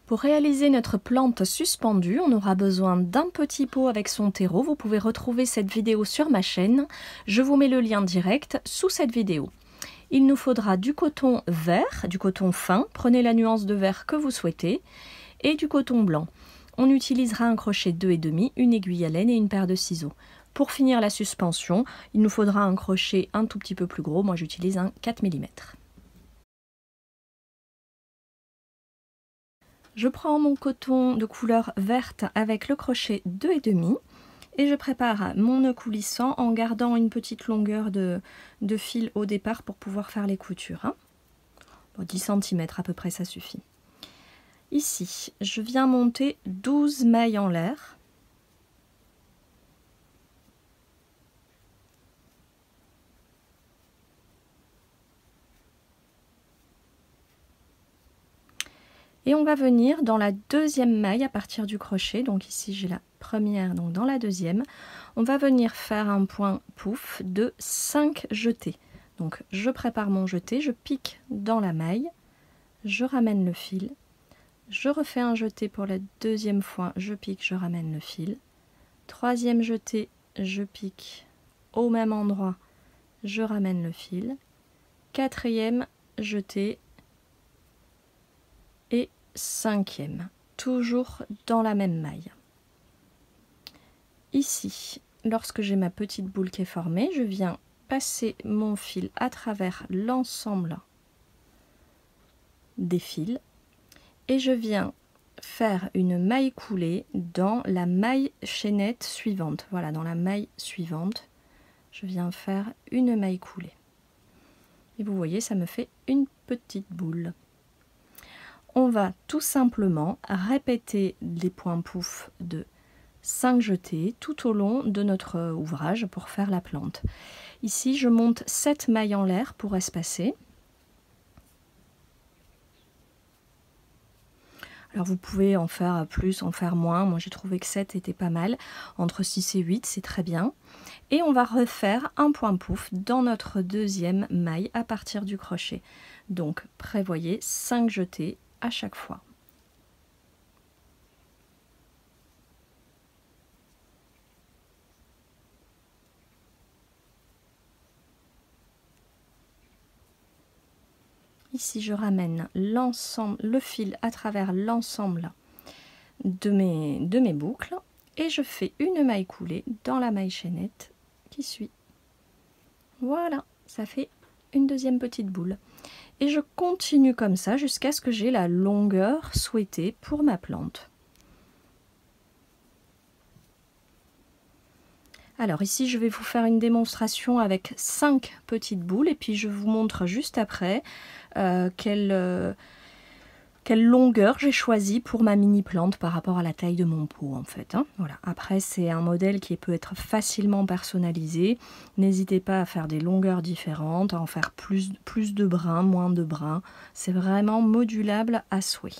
Pour réaliser notre plante suspendue, on aura besoin d'un petit pot avec son terreau. Vous pouvez retrouver cette vidéo sur ma chaîne. Je vous mets le lien direct sous cette vidéo. Il nous faudra du coton vert, du coton fin, prenez la nuance de vert que vous souhaitez, et du coton blanc. On utilisera un crochet 2,5, une aiguille à laine et une paire de ciseaux. Pour finir la suspension, il nous faudra un crochet un tout petit peu plus gros, moi j'utilise un 4 mm. Je prends mon coton de couleur verte avec le crochet 2,5 et je prépare mon nœud coulissant en gardant une petite longueur de fil au départ pour pouvoir faire les coutures. Hein. Bon, 10 cm à peu près, ça suffit. Ici, je viens monter 12 mailles en l'air. Et on va venir dans la deuxième maille à partir du crochet. Donc ici j'ai la première, donc dans la deuxième, on va venir faire un point pouf de 5 jetés. Donc je prépare mon jeté, je pique dans la maille, je ramène le fil, je refais un jeté pour la deuxième fois, je pique, je ramène le fil. Troisième jeté, je pique au même endroit, je ramène le fil. Quatrième jeté. Et cinquième, toujours dans la même maille. Ici, lorsque j'ai ma petite boule qui est formée, je viens passer mon fil à travers l'ensemble des fils et je viens faire une maille coulée dans la maille chaînette suivante. Voilà, dans la maille suivante, je viens faire une maille coulée. Et vous voyez, ça me fait une petite boule. On va tout simplement répéter les points pouf de 5 jetés tout au long de notre ouvrage pour faire la plante. Ici, je monte 7 mailles en l'air pour espacer. Alors vous pouvez en faire plus, en faire moins. Moi j'ai trouvé que 7 était pas mal. Entre 6 et 8, c'est très bien. Et on va refaire un point pouf dans notre deuxième maille à partir du crochet. Donc prévoyez 5 jetés à chaque fois. Ici, je ramène l'ensemble, le fil à travers l'ensemble de mes boucles et je fais une maille coulée dans la maille chaînette qui suit. Voilà, ça fait une deuxième petite boule. Et je continue comme ça jusqu'à ce que j'ai la longueur souhaitée pour ma plante. Alors ici, je vais vous faire une démonstration avec 5 petites boules et puis je vous montre juste après quelle longueur j'ai choisi pour ma mini plante par rapport à la taille de mon pot en fait. Hein. Voilà. Après, c'est un modèle qui peut être facilement personnalisé. N'hésitez pas à faire des longueurs différentes, à en faire plus de brins, moins de brins. C'est vraiment modulable à souhait.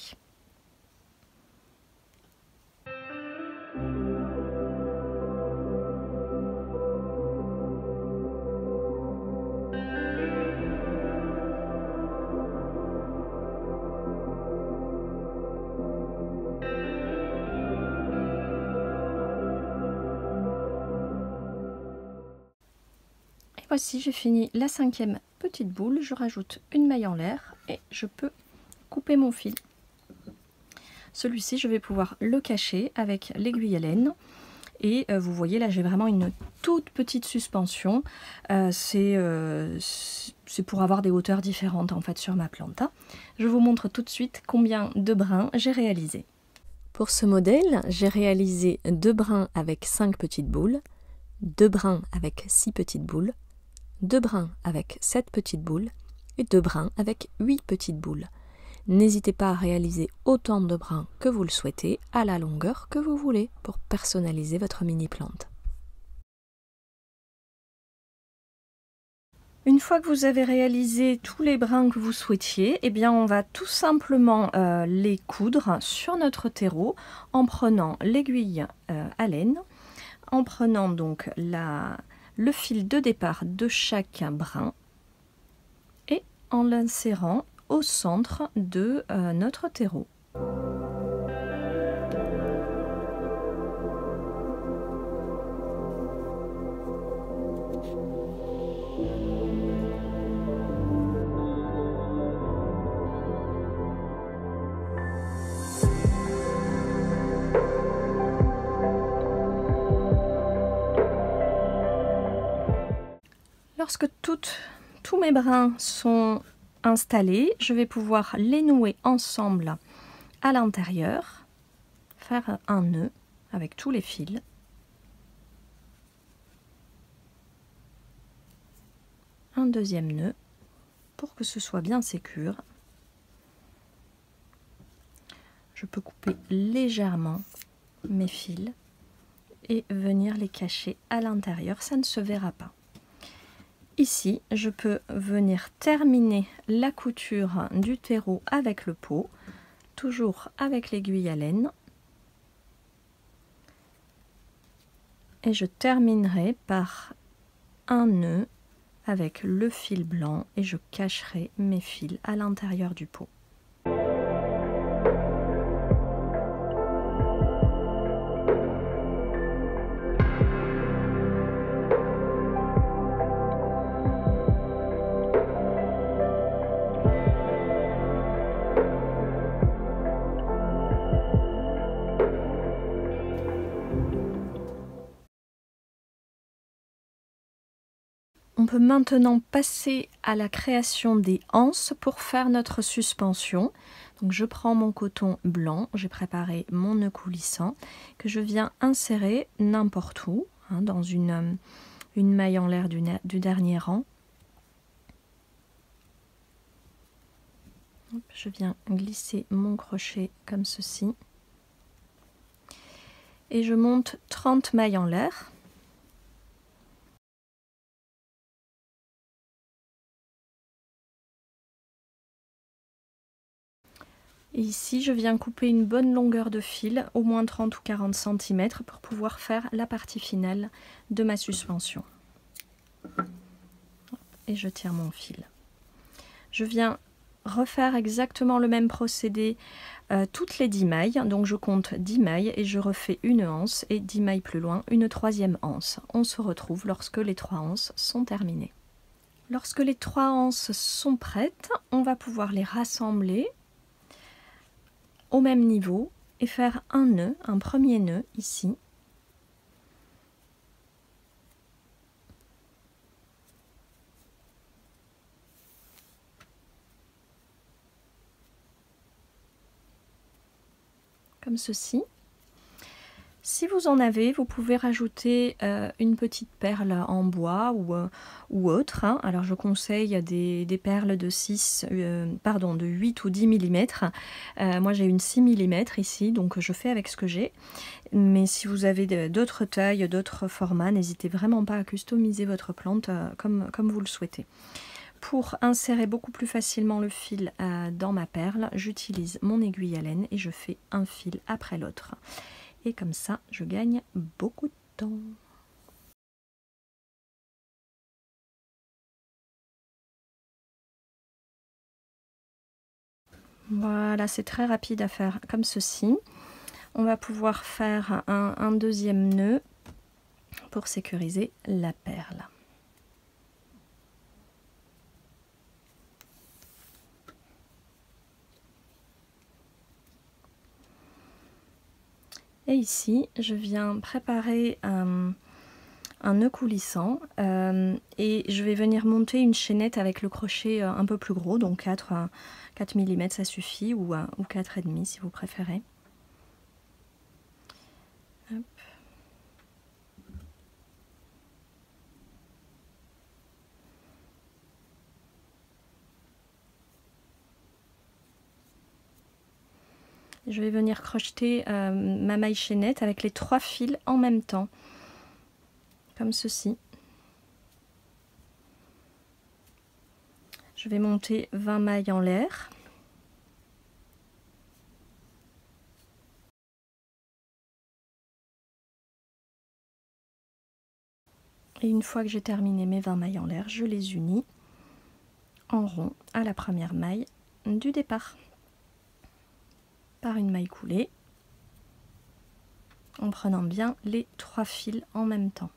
Voici, j'ai fini la 5e petite boule, je rajoute une maille en l'air et je peux couper mon fil. Celui-ci, je vais pouvoir le cacher avec l'aiguille à laine et vous voyez là, j'ai vraiment une toute petite suspension. C'est pour avoir des hauteurs différentes en fait sur ma plante. Hein. Je vous montre tout de suite combien de brins j'ai réalisé. Pour ce modèle, j'ai réalisé 2 brins avec 5 petites boules, 2 brins avec 6 petites boules, 2 brins avec 7 petites boules et 2 brins avec 8 petites boules. N'hésitez pas à réaliser autant de brins que vous le souhaitez à la longueur que vous voulez pour personnaliser votre mini plante. Une fois que vous avez réalisé tous les brins que vous souhaitiez, eh bien on va tout simplement les coudre sur notre terreau en prenant l'aiguille à laine, en prenant donc le fil de départ de chaque brin et en l'insérant au centre de notre terreau. Lorsque tous mes brins sont installés, je vais pouvoir les nouer ensemble à l'intérieur, faire un nœud avec tous les fils. Un deuxième nœud pour que ce soit bien sécure. Je peux couper légèrement mes fils et venir les cacher à l'intérieur, ça ne se verra pas. Ici, je peux venir terminer la couture du terreau avec le pot, toujours avec l'aiguille à laine. Et je terminerai par un nœud avec le fil blanc et je cacherai mes fils à l'intérieur du pot. On peut maintenant passer à la création des anses pour faire notre suspension. Donc je prends mon coton blanc, j'ai préparé mon nœud coulissant que je viens insérer n'importe où, dans une maille en l'air du dernier rang. Je viens glisser mon crochet comme ceci et je monte 30 mailles en l'air. Et ici, je viens couper une bonne longueur de fil, au moins 30 ou 40 cm, pour pouvoir faire la partie finale de ma suspension. Et je tire mon fil. Je viens refaire exactement le même procédé toutes les 10 mailles. Donc je compte 10 mailles et je refais une anse et 10 mailles plus loin, une troisième anse. On se retrouve lorsque les 3 anses sont terminées. Lorsque les 3 anses sont prêtes, on va pouvoir les rassembler au même niveau et faire un nœud, un premier nœud ici. Comme ceci. Si vous en avez, vous pouvez rajouter une petite perle en bois ou autre. Alors je conseille des perles de 8 ou 10 mm. Moi j'ai une 6 mm ici, donc je fais avec ce que j'ai. Mais si vous avez d'autres tailles, d'autres formats, n'hésitez vraiment pas à customiser votre plante comme vous le souhaitez. Pour insérer beaucoup plus facilement le fil dans ma perle, j'utilise mon aiguille à laine et je fais un fil après l'autre. Et comme ça, je gagne beaucoup de temps. Voilà, c'est très rapide à faire comme ceci. On va pouvoir faire un deuxième nœud pour sécuriser la perle. Et ici, je viens préparer un nœud coulissant et je vais venir monter une chaînette avec le crochet un peu plus gros, donc 4 mm ça suffit, ou 4,5 si vous préférez. Hop. Je vais venir crocheter ma maille chaînette avec les 3 fils en même temps, comme ceci. Je vais monter 20 mailles en l'air. Et une fois que j'ai terminé mes 20 mailles en l'air, je les unis en rond à la première maille du départ par une maille coulée en prenant bien les 3 fils en même temps.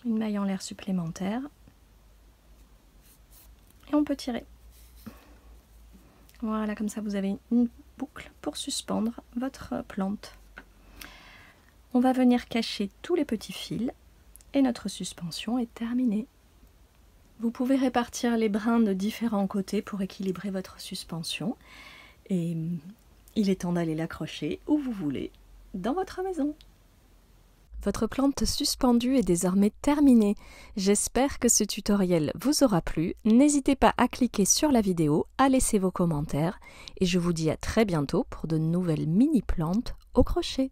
Une maille en l'air supplémentaire et on peut tirer. Voilà, comme ça vous avez une boucle pour suspendre votre plante. On va venir cacher tous les petits fils et notre suspension est terminée. Vous pouvez répartir les brins de différents côtés pour équilibrer votre suspension et il est temps d'aller l'accrocher où vous voulez dans votre maison. Votre plante suspendue est désormais terminée. J'espère que ce tutoriel vous aura plu. N'hésitez pas à cliquer sur la vidéo, à laisser vos commentaires et je vous dis à très bientôt pour de nouvelles mini plantes au crochet.